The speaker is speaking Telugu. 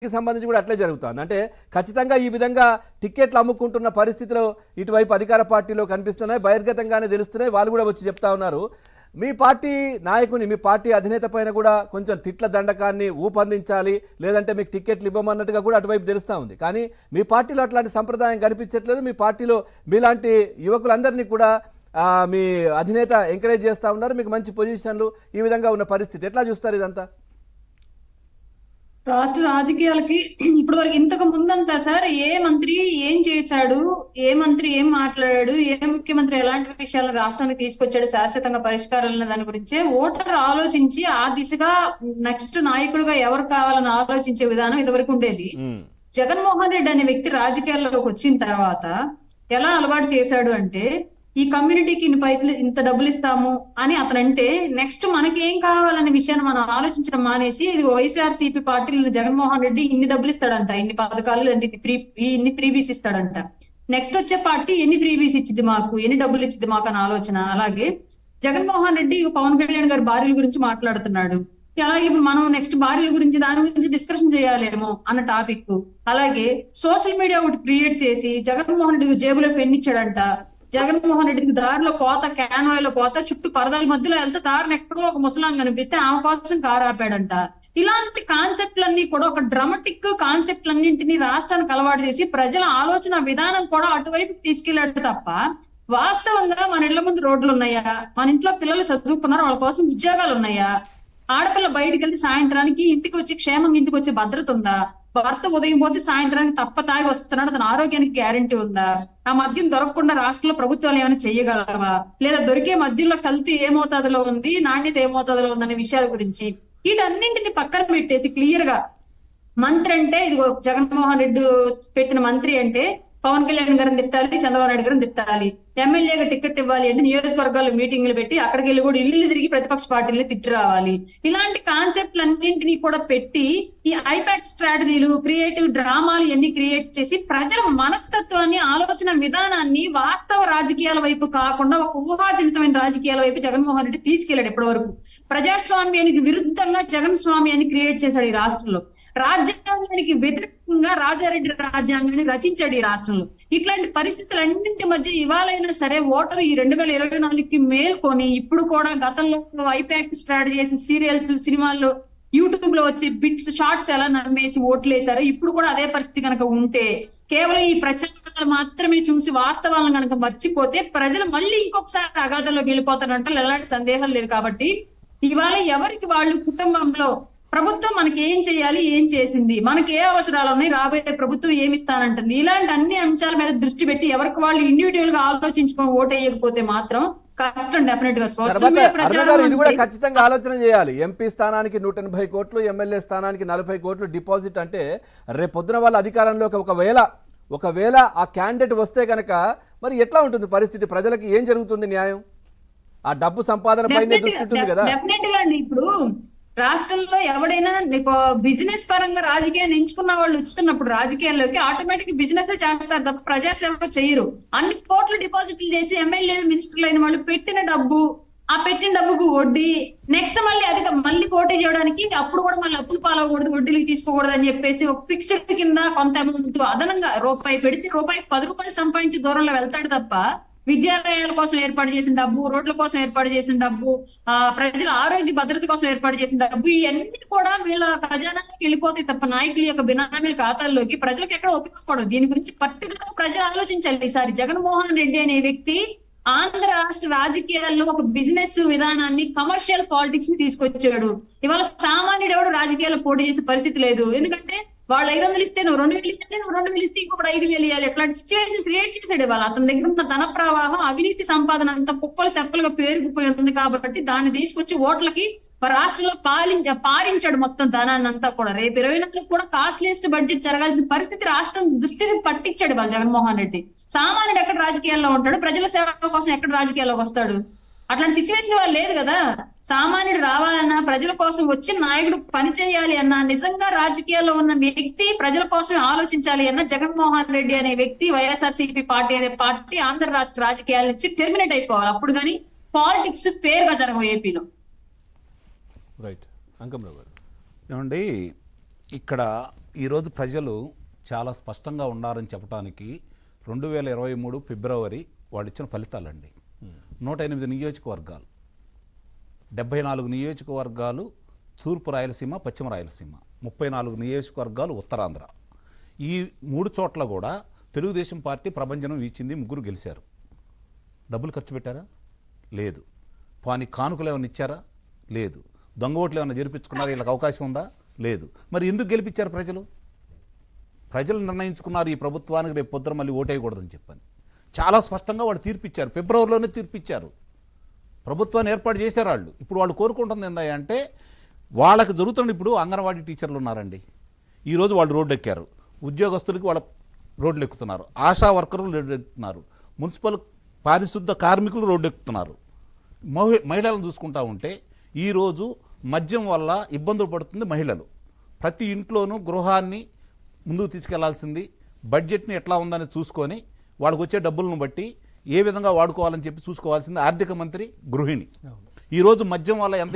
సంబంధించి కూడా అట్లే జరుగుతుంది. అంటే ఖచ్చితంగా ఈ విధంగా టికెట్లు అమ్ముకుంటున్న పరిస్థితిలో ఇటువైపు అధికార పార్టీలో కనిపిస్తున్నాయి, బహిర్గతంగానే తెలుస్తున్నాయి. వాళ్ళు కూడా వచ్చి చెప్తా ఉన్నారు. మీ పార్టీ నాయకుని, మీ పార్టీ అధినేత పైన కూడా కొంచెం తిట్ల దండకాన్ని ఊపందించాలి, లేదంటే మీకు టికెట్లు ఇవ్వమన్నట్టుగా కూడా అటువైపు తెలుస్తూ ఉంది. కానీ మీ పార్టీలో అట్లాంటి సంప్రదాయం కనిపించట్లేదు. మీ పార్టీలో మీలాంటి యువకులందరినీ కూడా మీ అధినేత ఎంకరేజ్ చేస్తూ ఉన్నారు. మీకు మంచి పొజిషన్లు ఈ విధంగా ఉన్న పరిస్థితి ఎట్లా చూస్తారు ఇదంతా? రాష్ట్ర రాజకీయాలకి ఇప్పటి వరకు ఇంతకు ముందంతా సార్ ఏ మంత్రి ఏం చేశాడు, ఏ మంత్రి ఏం మాట్లాడాడు, ఏ ముఖ్యమంత్రి ఎలాంటి విషయాలను రాష్ట్రానికి తీసుకొచ్చాడు శాశ్వతంగా పరిష్కారాలన్న దాని గురించే ఓటర్ ఆలోచించి ఆ దిశగా నెక్స్ట్ నాయకుడిగా ఎవరు కావాలని ఆలోచించే విధానం ఇదివరకు ఉండేది. జగన్మోహన్ రెడ్డి అనే వ్యక్తి రాజకీయాల్లోకి వచ్చిన తర్వాత ఎలా అలవాటు చేశాడు అంటే, ఈ కమ్యూనిటీకి ఇన్ని పైసలు ఇంత డబ్బులు ఇస్తాము అని అతనంటే నెక్స్ట్ మనకి ఏం కావాలనే విషయాన్ని మనం ఆలోచించడం మానేసి ఇది వైఎస్ఆర్సీపీ పార్టీలు జగన్మోహన్ రెడ్డి ఇన్ని డబ్బులు ఇస్తాడంట, ఇన్ని పథకాలు ఇన్ని ఫ్రీబీస్ ఇస్తాడంట, నెక్స్ట్ వచ్చే పార్టీ ఎన్ని ఫ్రీబీస్ ఇచ్చింది మాకు, ఎన్ని డబ్బులు ఇచ్చింది మాకు అన్న ఆలోచన. అలాగే జగన్మోహన్ రెడ్డి పవన్ కళ్యాణ్ గారి భార్యల గురించి మాట్లాడుతున్నాడు. అలాగే మనం నెక్స్ట్ భార్యల గురించి దాని గురించి డిస్కషన్ చేయాలేమో అన్న టాపిక్. అలాగే సోషల్ మీడియా ఒకటి క్రియేట్ చేసి జగన్మోహన్ రెడ్డి జేబులో పెన్నిచ్చాడంట, జగన్మోహన్ రెడ్డికి దారిలో పోత క్యాన్వాయ్లో పోత చుట్టూ పరదాల మధ్యలో వెళ్తే దారిని ఎక్కడో ఒక ముసలాం కనిపిస్తే ఆమె కోసం కారు ఆపాడంట. ఇలాంటి కాన్సెప్ట్లన్నీ కూడా ఒక డ్రామాటిక్ కాన్సెప్ట్లన్నింటినీ రాష్ట్రానికి అలవాటు చేసి ప్రజల ఆలోచన విధానం కూడా అటువైపుకి తీసుకెళ్లాడు తప్ప వాస్తవంగా మన ఇళ్ల ముందు రోడ్లు ఉన్నాయా, మన ఇంట్లో పిల్లలు చదువుకున్నారు వాళ్ళ కోసం ఉద్యోగాలు ఉన్నాయా, ఆడపిల్ల బయటికి వెళ్తే సాయంత్రానికి ఇంటికి వచ్చి క్షేమంగా ఇంటికి వచ్చే భద్రత ఉందా, భర్త ఉదయం పోతే సాయంత్రానికి తప్ప తాగి వస్తున్నాడు అతని ఆరోగ్యానికి గ్యారంటీ ఉందా, ఆ మద్యం దొరకకుండా రాష్ట్రంలో ప్రభుత్వాలు ఏమైనా చేయగలవా, లేదా దొరికే మద్యంలో కల్తీ ఏ మోతాదులో ఉంది, నాణ్యత ఏ మోతాదులో ఉందనే విషయాల గురించి వీటన్నింటిని పక్కన పెట్టేసి క్లియర్ గా మంత్రి అంటే ఇది జగన్మోహన్ రెడ్డి పెట్టిన మంత్రి అంటే పవన్ కళ్యాణ్ గారిని తిట్టాలి, చంద్రబాబు నాయుడు గారిని తిట్టాలి, ఎమ్మెల్యేగా టికెట్ ఇవ్వాలి అంటే నియోజకవర్గాల్లో మీటింగ్లు పెట్టి అక్కడికి వెళ్ళి కూడా ఇల్లు తిరిగి ప్రతిపక్ష పార్టీలు తిట్టి రావాలి. ఇలాంటి కాన్సెప్ట్లన్నింటినీ కూడా పెట్టి ఈ ఐపాక్ స్ట్రాటజీలు, క్రియేటివ్ డ్రామాలు ఎన్ని క్రియేట్ చేసి ప్రజల మనస్తత్వాన్ని, ఆలోచన విధానాన్ని వాస్తవ రాజకీయాల వైపు కాకుండా ఒక ఊహాజనితమైన రాజకీయాల వైపు జగన్మోహన్ రెడ్డి తీసుకెళ్లాడు. ఇప్పటి వరకు ప్రజాస్వామ్యానికి విరుద్ధంగా జగన్ స్వామ్యాన్ని క్రియేట్ చేశాడు ఈ రాష్ట్రంలో. రాజ్యాంగానికి వ్యతిరేకంగా రాజారెడ్డి రాజ్యాంగాన్ని రచించాడు ఈ రాష్ట్రంలో. ఇట్లాంటి పరిస్థితులన్నింటి మధ్య ఇవాళైనా సరే ఓటరు ఈ 2024కి మేల్కొని ఇప్పుడు కూడా గతంలో ఐపాక్ స్ట్రాటజీ చేసిన సీరియల్స్, సినిమాల్లో, యూట్యూబ్ లో వచ్చి బిట్స్, షార్ట్స్ ఎలా నమ్మేసి ఓట్లేశారో ఇప్పుడు కూడా అదే పరిస్థితి కనుక ఉంటే, కేవలం ఈ ప్రచారాలు మాత్రమే చూసి వాస్తవాలను కనుక మర్చిపోతే ప్రజలు మళ్ళీ ఇంకొకసారి అగాధంలోకి వెళ్ళిపోతారంటే ఎలాంటి సందేహం లేదు. కాబట్టి ఇవాళ ఎవరికి వాళ్ళు కుటుంబంలో ప్రభుత్వం మనకి ఏం చేయాలి, ఏం చేసింది, మనకి ఏ అవసరాలు ఉన్నాయి, రాబోయే ప్రభుత్వం ఏమి ఇస్తానంటుంది, ఇలాంటి అన్ని అంశాల మీద దృష్టి పెట్టి ఎవరికి వాళ్ళు ఇండివిజువల్ గా ఆలోచించుకొని ఓటు వేయకపోతే మాత్రం కష్టం. డెఫినెట్ గా ఇది కూడా ఖచ్చితంగా ఆలోచన చేయాలి. ఎంపీ స్థానానికి 180 కోట్లు, ఎమ్మెల్యే స్థానానికి 40 కోట్లు డిపాజిట్ అంటే రేపు పొద్దున వాళ్ళ అధికారంలోకి ఒకవేళ ఆ క్యాండిడేట్ వస్తే కనుక మరి ఎట్లా ఉంటుంది పరిస్థితి? ప్రజలకు ఏం జరుగుతుంది న్యాయం? ఆ డబ్బు సంపాదన పైన దృష్టి ఉంటుంది కదా. డెఫినెట్ గా అండి. ఇప్పుడు రాష్ట్రంలో ఎవడైనా బిజినెస్ పరంగా రాజకీయాన్ని ఎంచుకున్న వాళ్ళు వచ్చుతున్నప్పుడు రాజకీయాల్లోకి ఆటోమేటిక్ బిజినెస్ చేస్తారు తప్ప ప్రజాసేవ చేయరు. అన్ని కోట్లు డిపాజిట్లు చేసి ఎమ్మెల్యేలు, మినిస్టర్లు అయిన వాళ్ళు పెట్టిన డబ్బుకు వడ్డీ, నెక్స్ట్ మళ్ళీ పోటీ చేయడానికి అప్పుడు కూడా మళ్ళీ అప్పులు పాలవకూడదు, వడ్డీలకి తీసుకోకూడదు అని చెప్పేసి ఒక ఫిక్స్డ్ కింద కొంత అమౌంట్ అదనంగా రూపాయి పెడితే రూపాయికి 10 రూపాయలు సంపాదించి దూరంలో వెళ్తాడు తప్ప విద్యాలయాల కోసం ఏర్పాటు చేసిన డబ్బు, రోడ్ల కోసం ఏర్పాటు చేసిన డబ్బు, ప్రజల ఆరోగ్య భద్రత కోసం ఏర్పాటు చేసిన డబ్బు, ఇవన్నీ కూడా వీళ్ళ ఖజానాలోకి వెళ్ళిపోతాయి తప్ప నాయకుల యొక్క బినామీల ఖాతాల్లోకి ప్రజలకు ఎక్కడ ఉపయోగపడదు. దీని గురించి పర్టికులర్ ప్రజలు ఆలోచించాలి. ఈసారి జగన్మోహన్ రెడ్డి అనే వ్యక్తి ఆంధ్ర రాష్ట్ర రాజకీయాల్లో ఒక బిజినెస్ విధానాన్ని, కమర్షియల్ పాలిటిక్స్ ని తీసుకొచ్చాడు. ఇవాళ సామాన్యుడు ఎవడు రాజకీయాల్లో పోటీ చేసే పరిస్థితి లేదు. ఎందుకంటే వాళ్ళు 500 ఇస్తే నువ్వు 2000 ఇస్తే, నువ్వు 2000 ఇస్తే ఇంకొకటి 5000 ఇవ్వాలి. అట్లాంటి సిచ్యువేషన్ క్రియేట్ చేశాడు. వాళ్ళు అతని దగ్గర ఉన్న ధన ప్రవాహం, అవినీతి సంపాదన అంతా కుప్పలు తెప్పలుగా పేరుకుపోయి ఉంది కాబట్టి దాన్ని తీసుకొచ్చి ఓట్లకి రాష్ట్రంలో పారించాడు మొత్తం ధనాన్ని అంతా కూడా. రేపు 24 కూడా కాస్ట్లీయెస్ట్ బడ్జెట్ జరగాల్సిన పరిస్థితి రాష్ట్రం దుస్థితి పట్టించాడు వాళ్ళు జగన్మోహన్ రెడ్డి. సామాన్యుడు ఎక్కడ రాజకీయాల్లో ఉంటాడు, ప్రజల సేవ కోసం ఎక్కడ రాజకీయాల్లోకి వస్తాడు? అట్లాంటి సిచ్యువేషన్ వాళ్ళు లేదు కదా. సామాన్యుడు రావాలన్నా, ప్రజల కోసం వచ్చిన నాయకుడు పని చేయాలి అన్నా, నిజంగా రాజకీయాల్లో ఉన్న వ్యక్తి ప్రజల కోసమే ఆలోచించాలి అన్న జగన్మోహన్ రెడ్డి అనే వ్యక్తి, వైఎస్ఆర్సీపీ పార్టీ అనే పార్టీ ఆంధ్ర రాష్ట్ర రాజకీయాల నుంచి టెర్మినేట్ అయిపోవాలి. అప్పుడు కానీ పాలిటిక్స్ ఫేర్ గా జరగవు ఏపీలో. రైట్. అంకమ్రావు గారు ఏమండి, ఇక్కడ ఈరోజు ప్రజలు చాలా స్పష్టంగా ఉన్నారని చెప్పడానికి 2023 ఫిబ్రవరి వాళ్ళు ఇచ్చిన ఫలితాలండి. 108 నియోజకవర్గాలు, 74 నియోజకవర్గాలు తూర్పు రాయలసీమ, పశ్చిమ రాయలసీమ, 34 నియోజకవర్గాలు ఉత్తరాంధ్ర. ఈ 3 చోట్ల కూడా తెలుగుదేశం పార్టీ ప్రభంజనం ఇచ్చింది, 3 గెలిచారు. డబ్బులు ఖర్చు పెట్టారా? లేదు. పాని కానుకలు ఏమైనా ఇచ్చారా? లేదు. దొంగ ఓట్లు ఏమైనా జరిపించుకున్నారా? వీళ్ళకి అవకాశం ఉందా? లేదు. మరి ఎందుకు గెలిపించారు ప్రజలు? ప్రజలు నిర్ణయించుకున్నారు ఈ ప్రభుత్వానికి రేపు పొద్దున మళ్ళీ ఓటేయకూడదని చెప్పని. చాలా స్పష్టంగా వాళ్ళు తీర్పిచ్చారు. ఫిబ్రవరిలోనే తీర్పిచ్చారు. ప్రభుత్వాన్ని ఏర్పాటు చేశారు వాళ్ళు. ఇప్పుడు వాళ్ళు కోరుకుంటుంది ఏంటంటే వాళ్ళకి జరుగుతున్న ఇప్పుడు అంగన్వాడీ టీచర్లు ఉన్నారండి. ఈరోజు వాళ్ళు రోడ్డు ఎక్కారు. ఉద్యోగస్తులకి వాళ్ళ రోడ్లు ఎక్కుతున్నారు. ఆశా వర్కర్లు రోడ్డు ఎక్కుతున్నారు. మున్సిపల్ పారిశుద్ధ కార్మికులు రోడ్డు ఎక్కుతున్నారు. మహిళలను చూసుకుంటా ఉంటే ఈరోజు మద్యం వల్ల ఇబ్బందులు పడుతుంది మహిళలు. ప్రతి ఇంట్లోనూ గృహాన్ని ముందుకు తీసుకెళ్లాల్సింది, బడ్జెట్ని ఎట్లా ఉందని చూసుకొని వాళ్ళకు వచ్చే డబ్బులను బట్టి ఏ విధంగా వాడుకోవాలని చెప్పి చూసుకోవాల్సింది ఆర్థిక మంత్రి, గృహిణి. ఈరోజు మద్యం వల్ల ఎంత